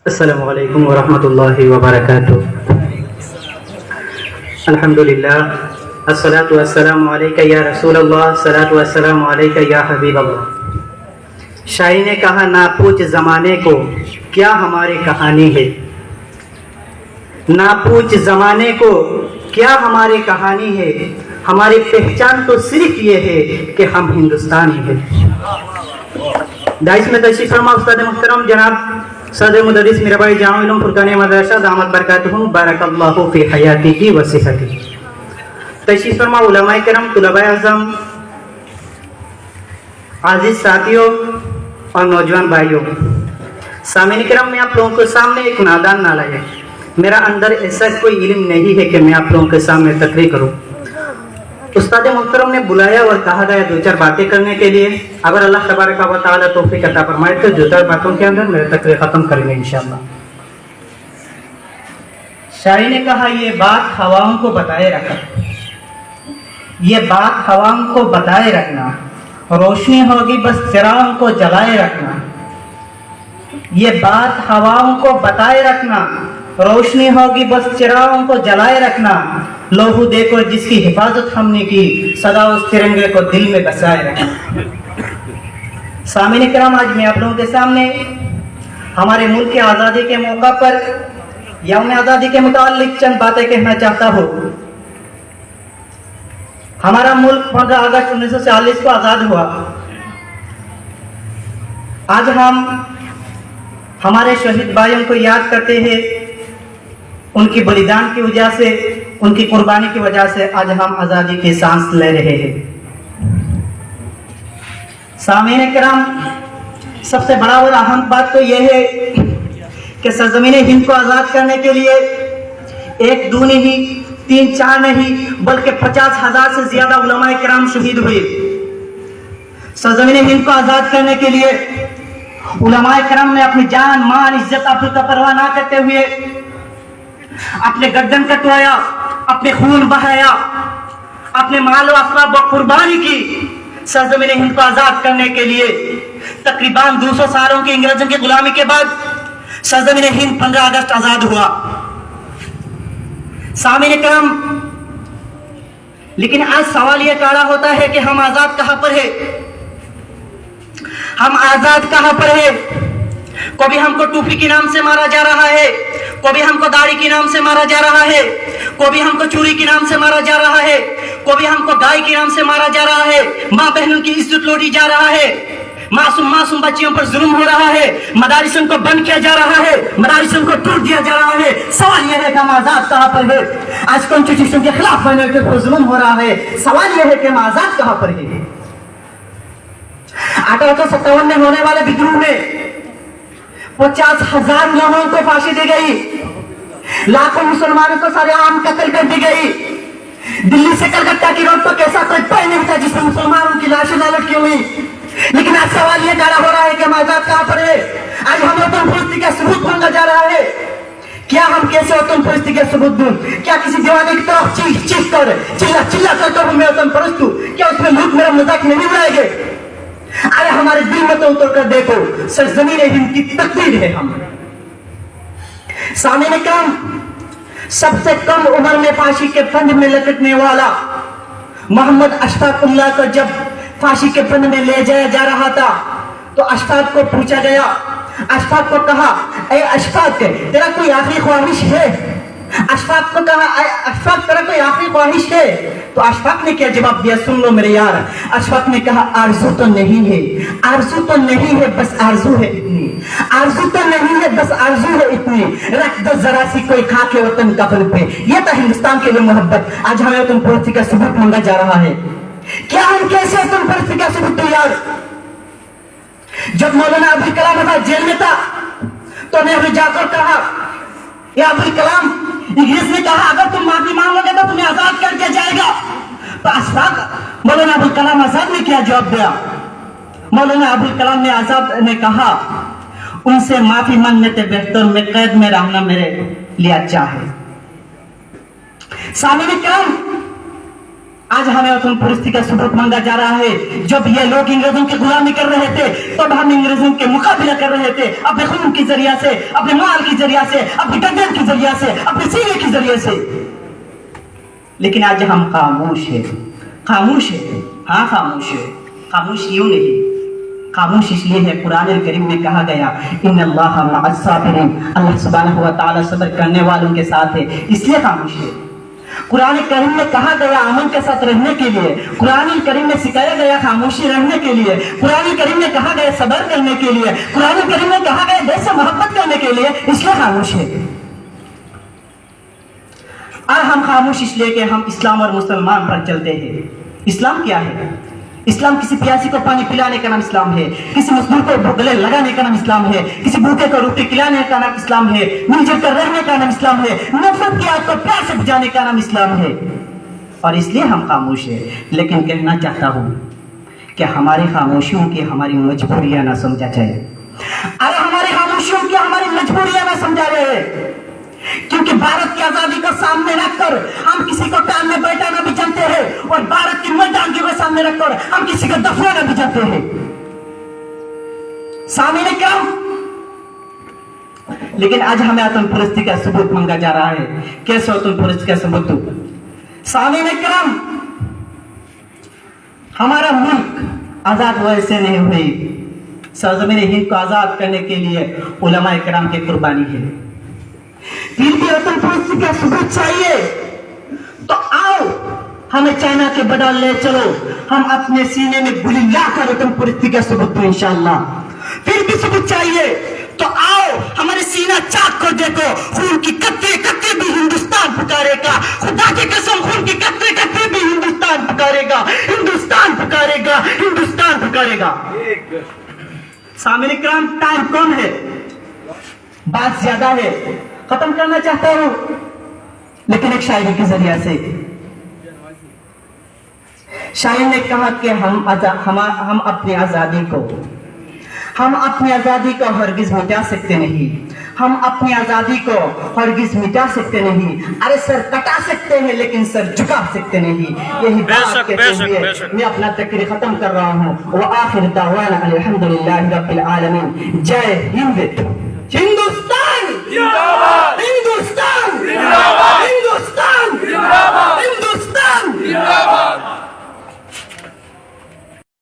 अस्सलामु अलैकुम वरहमतुल्लाहि वबरकातुह। अल्हम्दुलिल्लाह, अस्सलातु वस्सलामु अलैका या रसूलल्लाह, अस्सलातु वस्सलामु अलैका या हबीबल्लाह। शायरी ने कहा, ना पूछ ज़माने को क्या हमारी कहानी है, ना पूछ ज़माने को क्या हमारी कहानी है, हमारी पहचान तो सिर्फ ये है कि हम हिंदुस्तानी हैं। दाइस में तशरीफ फरमा उस्ताद मुहतरम जनाब सदर मुदर्रिस मीराबाई जामा इल्म फुरकान मदरसा दामत बरकातुहुम बारकल्लाहु फी हयातिही व सिहतिही। तशरीफ फरमा उलमाए किराम, तुलबाए आज़म, आज़ीज़ साथियों और नौजवान भाइयों, सामीन किराम, मैं आप लोगों के सामने एक नादान नालायक, मेरा अंदर ऐसा कोई इल्म नहीं है कि मैं आप लोगों के सामने तकरीर करूं। उस्ताद मुहतरम ने बुलाया और कहा गया दो चार बातें करने के लिए। अगर अल्लाह तबारक व तआला तौफीक अता फरमाए तो दो चार बातों के अंदर मेरे तकरीर खत्म करेंगे इंशाअल्लाह। शायरी ने कहा, ये बात हवाओं को बताए रखना, ये बात हवाओं को बताए रखना, रोशनी होगी बस चिरागों को जलाए रखना। ये बात हवाओं को बताए रखना, रोशनी होगी बस चिरागों को जलाए रखना। लोहू देखो जिसकी हिफाजत हमने की, सदा उस तिरंगे को दिल में बसाए रखना। सामीन किराम, आज मैं आप लोगों के सामने हमारे मुल्क की आज़ादी के मौका पर यौम आज़ादी के मुताल्लिक चंद बातें कहना चाहता हूँ। हमारा मुल्क 15 अगस्त 1940 को आज़ाद हुआ। आज हम हमारे शहीद भाइयों को याद करते हैं। उनकी बलिदान की वजह से, उनकी कुर्बानी की वजह से आज हम आज़ादी की सांस ले रहे हैं। सामीन किराम, सबसे बड़ा और अहम बात तो यह है कि सरजमीन हिंद को आज़ाद करने के लिए एक दो नहीं, 3-4 नहीं, बल्कि 50,000 से ज्यादा उलमाए किराम शहीद हुए। सरजमीन हिंद को आज़ाद करने के लिए उलमाए किराम ने अपनी जान, माल, इज्जत, आबरू का परवाह ना करते हुए अपने गर्दन कटवाया, अपने खून बहाया, अपने माल और असबाब कुर्बानी की सरजमीन हिंद को आजाद करने के लिए। तकरीबन 200 सालों की अंग्रेजों की गुलामी के बाद सरजमीन हिंद 15 अगस्त आजाद हुआ। सामीन किराम, लेकिन आज सवाल यह खड़ा होता है कि हम आजाद कहां पर है, हम आजाद कहां पर है। कभी हमको टोपी के नाम से मारा जा रहा है, कभी हमको दाढ़ी के नाम से मारा जा रहा है, कभी हमको चूड़ी के नाम से मारा जा रहा है, कभी हमको गाय के नाम से मारा जा रहा है, माँ बहनों की इज्जत लूटी जा रहा है, मासूम बच्चियों पर जुल्म हो रहा है, मदारिसों को बंद किया जा रहा है, मदारिसों को तोड़ दिया जा रहा है। सवाल यह है कि हम आजाद कहां पर है। आज कॉन्स्टिट्यूशन के खिलाफ बनने के जुल्म हो रहा है। सवाल यह है कि हम आजाद कहां पर है। 1857 में होने वाले विद्रोह में 50,000 लोगों को फांसी दी गई, लाखों मुसलमानों को सरेआम कत्ल कर दी गई। दिल्ली से कलकत्ता की रोड पर कैसा कोई पैर नहीं था जिसमें मुसलमानों की लाशें न लटकी हुई। लेकिन आज सवाल यह खड़ा हो रहा है कि हम आजाद कहां पर है। आज हम वतन परस्ती का सबूत मांगा जा रहा है। क्या हम कैसे वतन परस्ती का सबूत दूं? क्या किसी दीवाने की तरफ चीख कर चिल्ला कर तो मैं वतन परस्त हूं? क्या उसमें मुल्क मेरा मजाक नहीं उड़ाएंगे? अरे हमारे दिल में तो उतर कर देखो, सरजमीन हिंद की तकदीर है हम। सामीन किराम, सबसे कम उम्र में फांसी के फंद में लटकने वाला मोहम्मद अशफाक उल्लाह को जब फांसी के फंद में ले जाया जा रहा था तो अशफाक को पूछा गया, अशफाक को कहा, ए अशफाक, तेरा कोई आखिरी ख्वाहिश है? अशफाक को कहा, अशफाक तेरा कोई आखिरी ख्वाहिश है? तो अशफाक ने क्या जवाब दिया, सुन लो मेरे यार। अशफाक ने कहा, आरज़ू तो नहीं है, आरज़ू तो नहीं है, बस आरज़ू है इतनी, आरज़ू तो नहीं है, बस आरज़ू है इतनी, रख दो जरा सी कोई खाके वतन कफन पे। यह था हिंदुस्तान के लिए मोहब्बत। आज हमें वतन परस्ती का सबूत मांगा जा रहा है। क्या हम कैसे वतन परस्ती का सबूत दो यार? जब मौलाना अबुल कलाम आजाद जेल में था तो नेहरू जाकर कहा, या अबुल कलाम, इंग्लिश ने कहा अगर तुम माफी मांगोगे तो तुम्हें आजाद कर दिया जाएगा। तो अशफाक, मौलाना अबुल कलाम आजाद ने क्या जवाब दिया? मौलाना अबुल कलाम ने आजाद ने कहा, उनसे माफी मांगने से बेहतर में कैद में रहना मेरे लिए अच्छा है। सामीन किराम, आज हमें वतन परस्ती का सबूत मांगा जा रहा है। जब ये लोग अंग्रेजों की गुलामी कर रहे थे तब हम अंग्रेजों के मुकाबला कर रहे थे, अपने खून के जरिया से, अपने माल के जरिया से, अपने गर्दन के जरिया से, अपने सीने के जरिए से। लेकिन आज हम खामोश है, खामोश है। हाँ खामोश है। खामोश क्यों नहीं? खामोश इसलिए है, कुरान करीम में कहा गया इन्नल्लाह मअस साबिरीन, अल्लाह सुब्हानहु व तआला सब्र करने वालों के साथ है, इसलिए खामोश है। कुरान करीम में कहा गया अमन के साथ रहने के लिए, कुरान करीम में सिखाया गया खामोशी रहने के लिए, कुरान करीम में कहा गया सब्र करने के लिए, कुरान करीम में कहा गया देश से मोहब्बत करने के लिए, इसलिए खामोश है। और हम खामोश इसलिए कि हम इस्लाम और मुसलमान पर चलते हैं। इस्लाम क्या है? इस्लाम किसी प्यासी को पानी पिलाने का नाम इस्लाम है, किसी मजदूर को गले लगाने का नाम इस्लाम है, किसी भूखे को रोटी खिलाने का नाम इस्लाम है, मिलजुल कर रहने का नाम इस्लाम है, नफरत की आग को प्यार से बुझाने का नाम इस्लाम है। और इसलिए हम खामोश है। लेकिन कहना चाहता हूं कि हमारी खामोशियों की हमारी मजबूरियां ना समझा जाए। अरे हमारी खामोशियों की हमारी मजबूरियां ना समझा जाए, क्योंकि भारत की आजादी को सामने रखकर हम किसी को टाल में बैठाना भी जानते हैं और भारत की मर्दानगी को सामने रखकर हम किसी को दफनाना भी जानते हैं। सामने क्या? लेकिन आज हमें वतन परस्ती का सबूत मांगा जा रहा है। कैसे वतन परस्ती का सबूत? सामने क्या? हमारा मुल्क आजाद वैसे नहीं हुई, सरजमीन हिंद को आजाद करने के लिए उलमा इकराम की कुर्बानी है। फिर भी वतन परस्ती का सबूत चाहिए तो आओ हमें चाइना के बदल ले चलो, हम अपने सीने में गोली लाकर वतन परस्ती का सबूत दो इंशाअल्लाह। फिर भी सबूत चाहिए तो आओ हमारे सीना चाक को देखो, खून की कतरे कतरे भी हिंदुस्तान पुकारेगा, खुदा की कसम खून की कतरे कतरे भी हिंदुस्तान पुकारेगा, हिंदुस्तान पुकारेगा, हिंदुस्तान पुकारेगा। सामने इकराम टाइम कम है, बात ज्यादा है, खत्म करना चाहता हूं लेकिन एक शायरी के जरिया से। शायर ने कहा कि हम अपनी आजादी को हरगिज मिटा सकते नहीं, हम अपनी आजादी को हरगिज मिटा सकते नहीं। अरे सर कटा सकते हैं लेकिन सर झुका सकते नहीं। यही बात कहते हुए मैं अपना तकरीर खत्म कर रहा हूं। व आखिर दावाना अल्हम्दुलिल्लाहि रब्बिल आलमीन। जय हिंद।